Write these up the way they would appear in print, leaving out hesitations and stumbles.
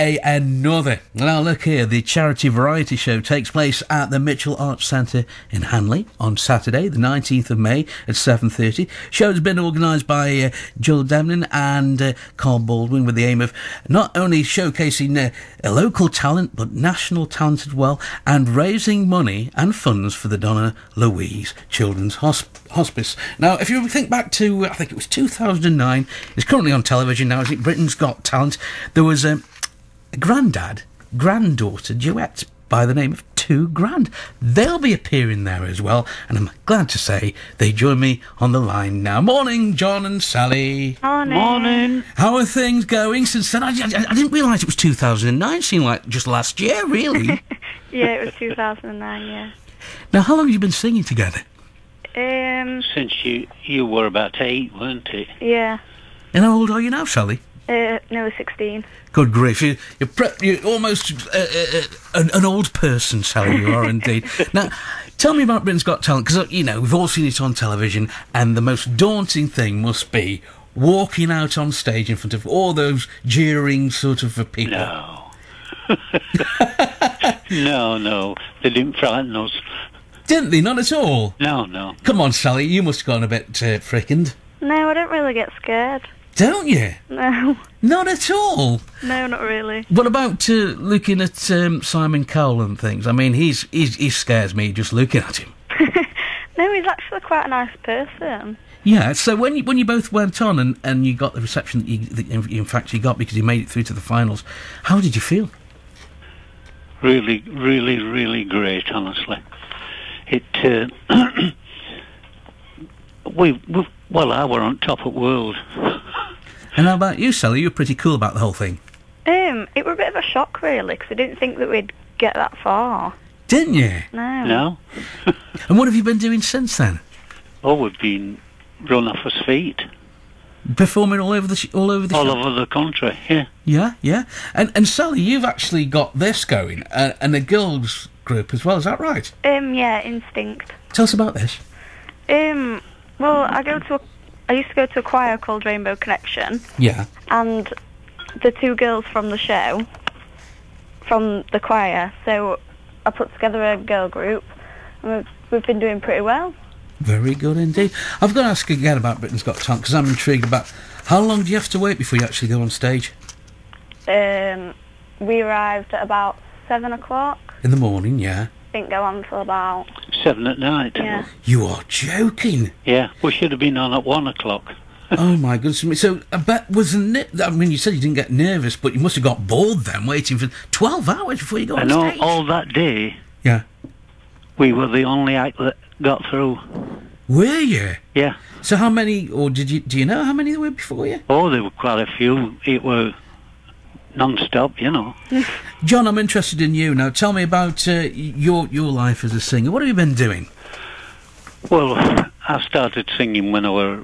another. Now look here, the charity variety show takes place at the Mitchell Arts Centre in Hanley on Saturday, the 19th of May at 7:30. Show's been organised by Jill Demnin and Carl Baldwin with the aim of not only showcasing a local talent but national talent as well, and raising money and funds for the Donna, Louise Children's Hospice. Now, if you think back to, I think it was 2009, it's currently on television now, is it? Britain's Got Talent. There was a granddaughter duet by the name of Two Grand. They'll be appearing there as well, and I'm glad to say they join me on the line now. Morning, John and Sally. Morning. How are things going since then? I didn't realise it was 2009. It seemed like just last year, really. Yeah, it was 2009, yeah. Now, how long have you been singing together? Since you were about 8, weren't it? Yeah. And how old are you now, Sally? Nearly 16. Good grief, you're almost an old person, Sally, you are indeed. Now, tell me about Britain's Got Talent, because, you know, we've all seen it on television, and the most daunting thing must be walking out on stage in front of all those jeering sort of people. No. No, they didn't frighten us. Didn't they? Not at all? No. Come on, Sally, you must have gone a bit frickened. No, I don't really get scared. Don't you? No. Not at all? No, not really. What about looking at Simon Cowell and things? I mean, he scares me just looking at him. No, he's actually quite a nice person. Yeah, so when you both went on and you got the reception that in fact you got because you made it through to the finals, how did you feel? Really, really, really great, honestly. It, I were on top of the world. And how about you, Sally? You were pretty cool about the whole thing. It were a bit of a shock, really, because I didn't think that we'd get that far. Didn't you? No. And what have you been doing since then? Oh, we've been run off his feet. Performing all over the show? Over the country, yeah. Yeah. And Sally, you've actually got this going, and a girls' group as well, is that right? Yeah, Instinct. Tell us about this. Well, I used to go to a choir called Rainbow Connection. Yeah. And the two girls from the show, from the choir, so I put together a girl group, and we've been doing pretty well. Very good indeed. I've got to ask again about Britain's Got Talent, because I'm intrigued about how long do you have to wait before you actually go on stage? We arrived at about 7 o'clock. In the morning, yeah. Didn't go on till about 7 at night. Yeah. You are joking. Yeah, we should have been on at 1 o'clock. Oh my goodness. So I bet I mean, you said you didn't get nervous, but you must have got bored then, waiting for 12 hours before you got on stage. And all that day, yeah, we were the only act that got through. Were you? Yeah. So how many, or do you know how many there were before you? Oh, there were quite a few. It were non-stop, you know. John, I'm interested in you now. Tell me about your life as a singer. What have you been doing? Well, I started singing when I were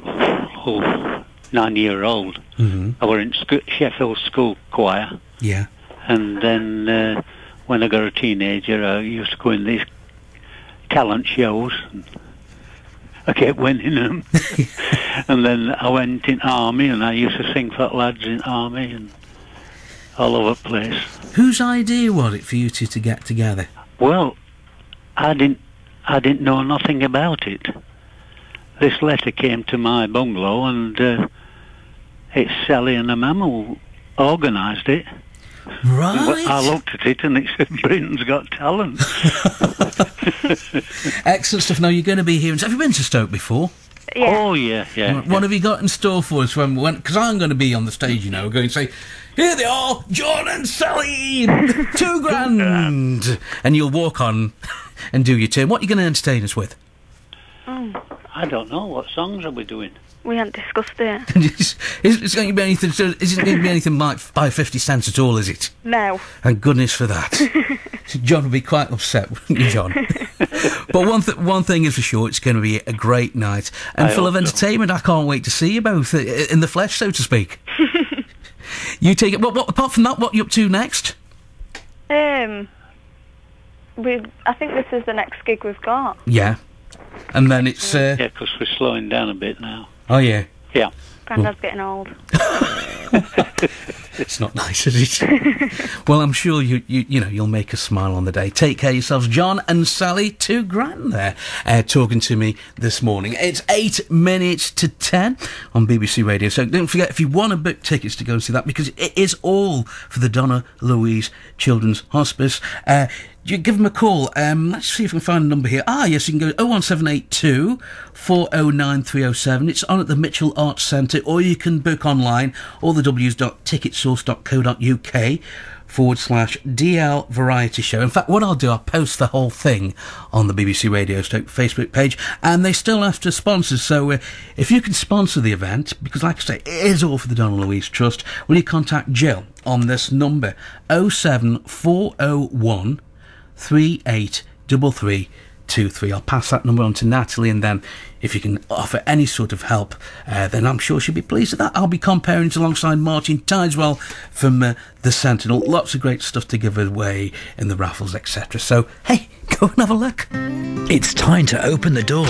9-year-old. Mm-hmm. I were in Sheffield School Choir. Yeah. And then when I got a teenager, I used to go in these talent shows. And I kept winning them. And then I went in army, and I used to sing for lads in army and all over the place. Whose idea was it for you two to get together? Well, I didn't know nothing about it. This letter came to my bungalow, and it's Sally and her mum who organised it. Right. I looked at it and it said Britain's Got Talent. Excellent stuff. Now, you're going to be here. Have you been to Stoke before? Yeah. Oh, yeah. What have you got in store for us when we went? Because I'm going to be on the stage, you know, going to say, here they are, John and Sally, 2 grand. And you'll walk on and do your turn. What are you going to entertain us with? I don't know. What songs are we doing? We haven't discussed it. It's going to be anything. Isn't going to be anything like by 50 cents at all, is it? No. Thank goodness for that. John will be quite upset, wouldn't you, John? But one thing is for sure, it's going to be a great night and full of entertainment. I can't wait to see you both in the flesh, so to speak. You take it. What apart from that, what are you up to next? I think this is the next gig we've got. Yeah. And then it's... yeah, because we're slowing down a bit now. Oh, yeah. Yeah. Grandad's getting old. It's not nice, is it? Well, I'm sure you'll make us smile on the day. Take care of yourselves. John and Sally, £2,000 there, talking to me this morning. It's 8 minutes to 10 on BBC Radio. So don't forget, if you want to book tickets to go and see that, because it is all for the Donna, Louise Children's Hospice. You give them a call. Let's see if we can find a number here. Yes, you can go 01782 409 307. It's on at the Mitchell Arts Centre, or you can book online, all the w's.ticketsource.co.uk/DL Variety Show. In fact, what I'll do, I'll post the whole thing on the BBC Radio Stoke Facebook page, and they still have to sponsor, so if you can sponsor the event, because like I say, it is all for the Donna Louise Trust, will you contact Jill on this number, 07401 383323. I'll pass that number on to Natalie, and then if you can offer any sort of help, then I'm sure she'll be pleased with that. I'll be comparing it alongside Martin Tideswell from the Sentinel. Lots of great stuff to give away in the raffles, etc. So, hey, go and have a look. It's time to open the door